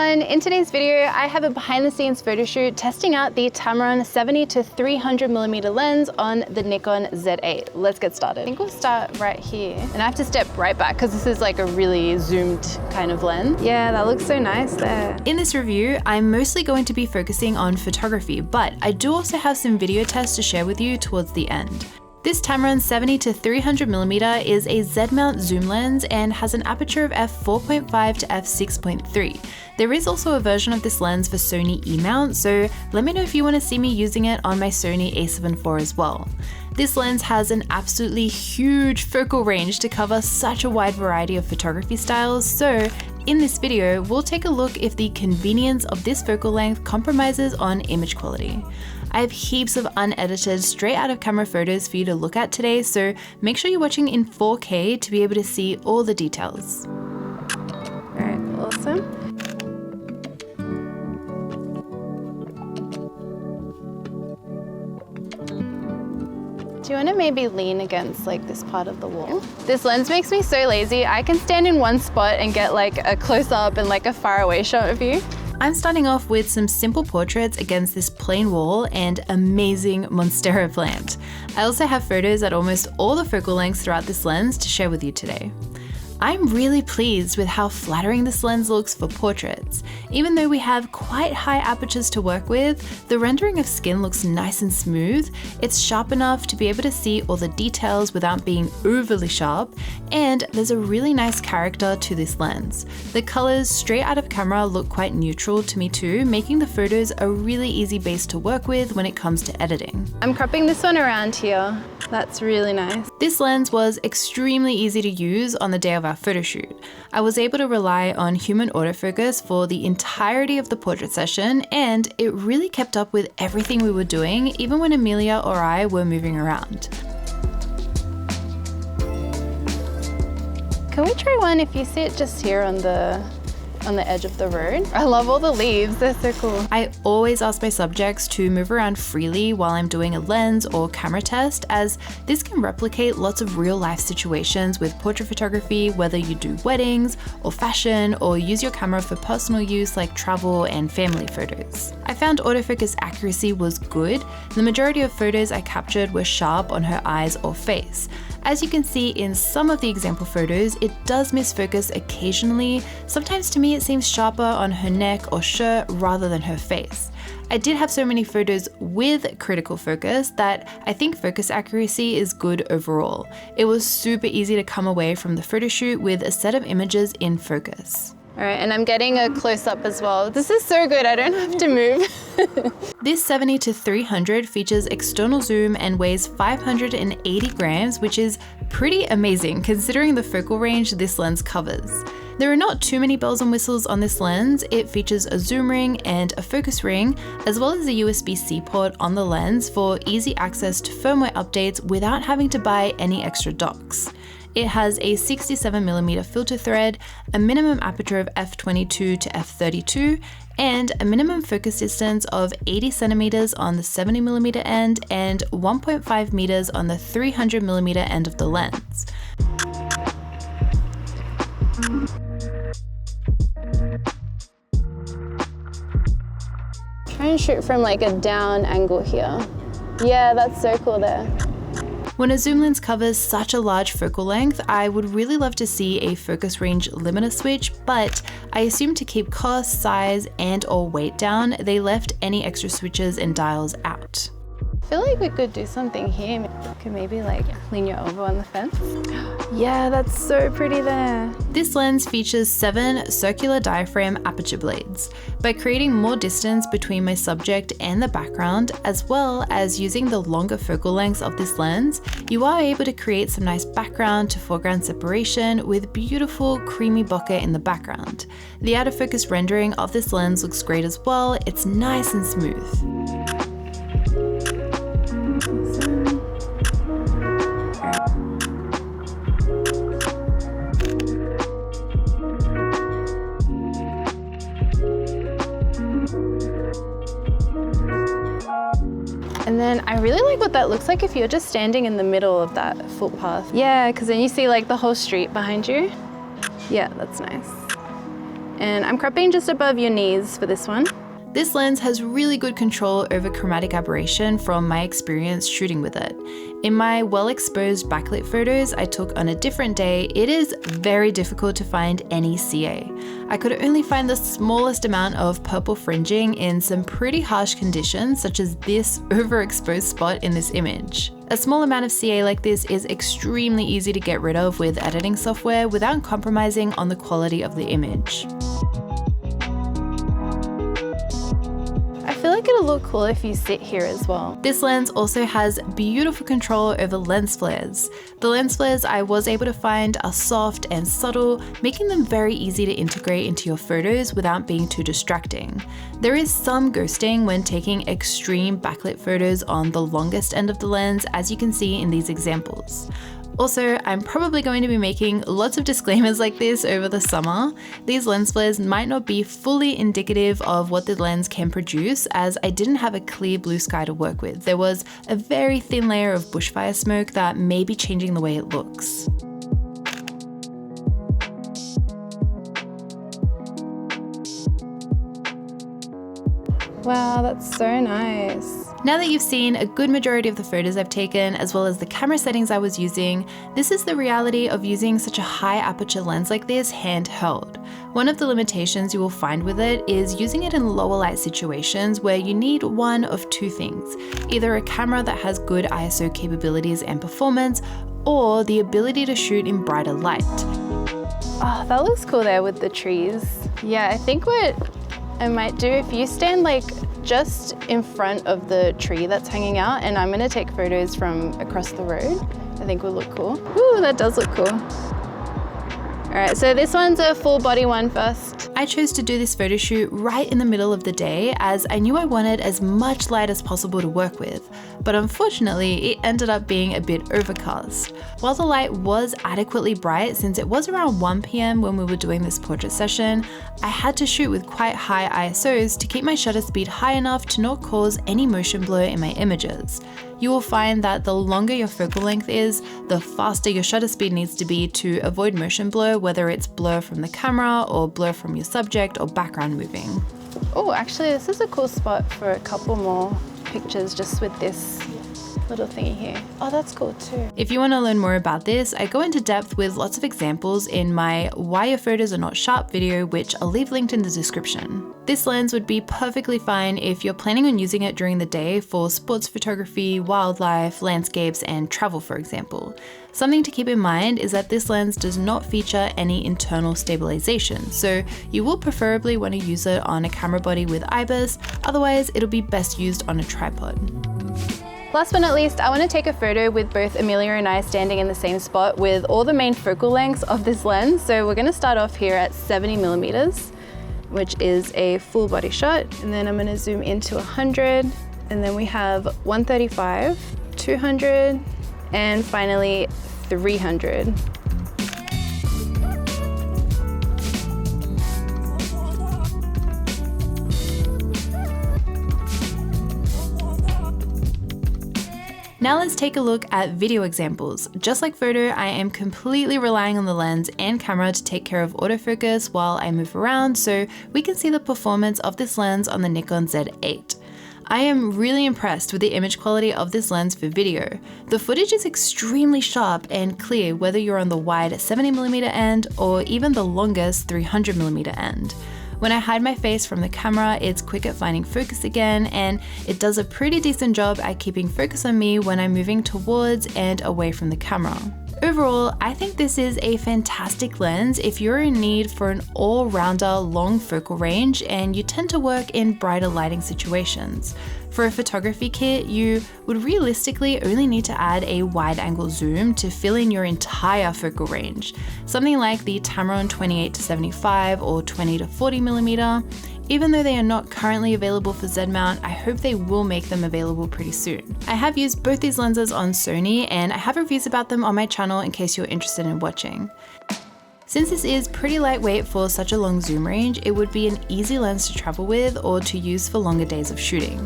everyone, in today's video I have a behind the scenes photo shoot testing out the Tamron 70-300mm lens on the Nikon Z8. Let's get started. I think we'll start right here and I have to step right back because this is like a really zoomed kind of lens. Yeah, that looks so nice there. In this review, I'm mostly going to be focusing on photography, but I do also have some video tests to share with you towards the end. This Tamron 70-300mm is a Z-mount zoom lens and has an aperture of f4.5-6.3. There is also a version of this lens for Sony E-mount, so let me know if you want to see me using it on my Sony a7 IV as well. This lens has an absolutely huge focal range to cover such a wide variety of photography styles, so in this video, we'll take a look if the convenience of this focal length compromises on image quality. I have heaps of unedited, straight out of camera photos for you to look at today, so make sure you're watching in 4K to be able to see all the details. Alright, awesome. Do you want to maybe lean against like this part of the wall? This lens makes me so lazy. I can stand in one spot and get like a close up and like a far away shot of you. I'm starting off with some simple portraits against this plain wall and amazing Monstera plant. I also have photos at almost all the focal lengths throughout this lens to share with you today. I'm really pleased with how flattering this lens looks for portraits. Even though we have quite high apertures to work with, the rendering of skin looks nice and smooth. It's sharp enough to be able to see all the details without being overly sharp, and there's a really nice character to this lens. The colors straight out of camera look quite neutral to me too, making the photos a really easy base to work with when it comes to editing. I'm cropping this one around here. That's really nice. This lens was extremely easy to use on the day of our photo shoot. I was able to rely on human autofocus for the entirety of the portrait session, and it really kept up with everything we were doing, even when Amelia or I were moving around. Can we try one if you see it just here on the edge of the road? I love all the leaves, they're so cool. I always ask my subjects to move around freely while I'm doing a lens or camera test, as this can replicate lots of real life situations with portrait photography, whether you do weddings or fashion or use your camera for personal use like travel and family photos. I found autofocus accuracy was good. The majority of photos I captured were sharp on her eyes or face. As you can see in some of the example photos, it does miss focus occasionally. Sometimes to me it seems sharper on her neck or shirt rather than her face. I did have so many photos with critical focus that I think focus accuracy is good overall. It was super easy to come away from the photo shoot with a set of images in focus. All right, and I'm getting a close-up as well. This is so good, I don't have to move. This 70-300 features external zoom and weighs 580 grams, which is pretty amazing considering the focal range this lens covers. There are not too many bells and whistles on this lens. It features a zoom ring and a focus ring, as well as a USB-C port on the lens for easy access to firmware updates without having to buy any extra docks. It has a 67mm filter thread, a minimum aperture of f22 to f32, and a minimum focus distance of 80 centimeters on the 70mm end and 1.5 meters on the 300mm end of the lens. Try and shoot from like a down angle here. Yeah, that's so cool there. When a zoom lens covers such a large focal length, I would really love to see a focus range limiter switch, but I assume to keep cost, size, and/or weight down, they left any extra switches and dials out. I feel like we could do something here. We could maybe like lean you over on the fence. Yeah, that's so pretty there. This lens features 7 circular diaphragm aperture blades. By creating more distance between my subject and the background, as well as using the longer focal lengths of this lens, you are able to create some nice background to foreground separation with beautiful creamy bokeh in the background. The out of focus rendering of this lens looks great as well. It's nice and smooth. And then I really like what that looks like if you're just standing in the middle of that footpath. Yeah, because then you see like the whole street behind you. Yeah, that's nice. And I'm cropping just above your knees for this one. This lens has really good control over chromatic aberration from my experience shooting with it. In my well-exposed backlit photos I took on a different day, it is very difficult to find any CA. I could only find the smallest amount of purple fringing in some pretty harsh conditions, such as this overexposed spot in this image. A small amount of CA like this is extremely easy to get rid of with editing software without compromising on the quality of the image. I feel like it'll look cool if you sit here as well. This lens also has beautiful control over lens flares. The lens flares I was able to find are soft and subtle, making them very easy to integrate into your photos without being too distracting. There is some ghosting when taking extreme backlit photos on the longest end of the lens, as you can see in these examples. Also, I'm probably going to be making lots of disclaimers like this over the summer. These lens flares might not be fully indicative of what the lens can produce, as I didn't have a clear blue sky to work with. There was a very thin layer of bushfire smoke that may be changing the way it looks. Wow, that's so nice. Now that you've seen a good majority of the photos I've taken, as well as the camera settings I was using, this is the reality of using such a high aperture lens like this handheld. One of the limitations you will find with it is using it in lower light situations where you need one of two things: either a camera that has good ISO capabilities and performance, or the ability to shoot in brighter light. Oh, that looks cool there with the trees. Yeah, I think what I might do, if you stand like just in front of the tree that's hanging out, and I'm gonna take photos from across the road, I think will look cool. Ooh, that does look cool. All right, so this one's a full body one first. I chose to do this photo shoot right in the middle of the day, as I knew I wanted as much light as possible to work with, but unfortunately it ended up being a bit overcast. While the light was adequately bright, since it was around 1 PM when we were doing this portrait session, I had to shoot with quite high ISOs to keep my shutter speed high enough to not cause any motion blur in my images. You will find that the longer your focal length is, the faster your shutter speed needs to be to avoid motion blur, whether it's blur from the camera or blur from your subject or background moving. Oh, actually this is a cool spot for a couple more pictures just with this little thingy here. Oh, that's cool too. If you want to learn more about this, I go into depth with lots of examples in my Why Your Photos Are Not Sharp video, which I'll leave linked in the description. This lens would be perfectly fine if you're planning on using it during the day for sports photography, wildlife, landscapes, and travel, for example. Something to keep in mind is that this lens does not feature any internal stabilization, so you will preferably want to use it on a camera body with IBIS, otherwise it'll be best used on a tripod. Last but not least, I want to take a photo with both Amelia and I standing in the same spot with all the main focal lengths of this lens. So we're going to start off here at 70mm, which is a full body shot. And then I'm going to zoom into 100. And then we have 135, 200, and finally 300. Now let's take a look at video examples. Just like photo, I am completely relying on the lens and camera to take care of autofocus while I move around, so we can see the performance of this lens on the Nikon Z8. I am really impressed with the image quality of this lens for video. The footage is extremely sharp and clear, whether you're on the wide 70mm end or even the longest 300mm end. When I hide my face from the camera, it's quick at finding focus again, and it does a pretty decent job at keeping focus on me when I'm moving towards and away from the camera. Overall, I think this is a fantastic lens if you're in need for an all-rounder long focal range and you tend to work in brighter lighting situations. For a photography kit, you would realistically only need to add a wide-angle zoom to fill in your entire focal range, something like the Tamron 28-75 or 20-40mm. Even though they are not currently available for Z-mount, I hope they will make them available pretty soon. I have used both these lenses on Sony, and I have reviews about them on my channel in case you're interested in watching. Since this is pretty lightweight for such a long zoom range, it would be an easy lens to travel with or to use for longer days of shooting.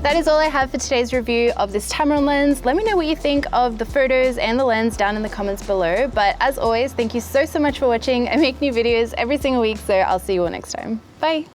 That is all I have for today's review of this Tamron lens. Let me know what you think of the photos and the lens down in the comments below. But as always, thank you so much for watching. I make new videos every single week, so I'll see you all next time. Bye.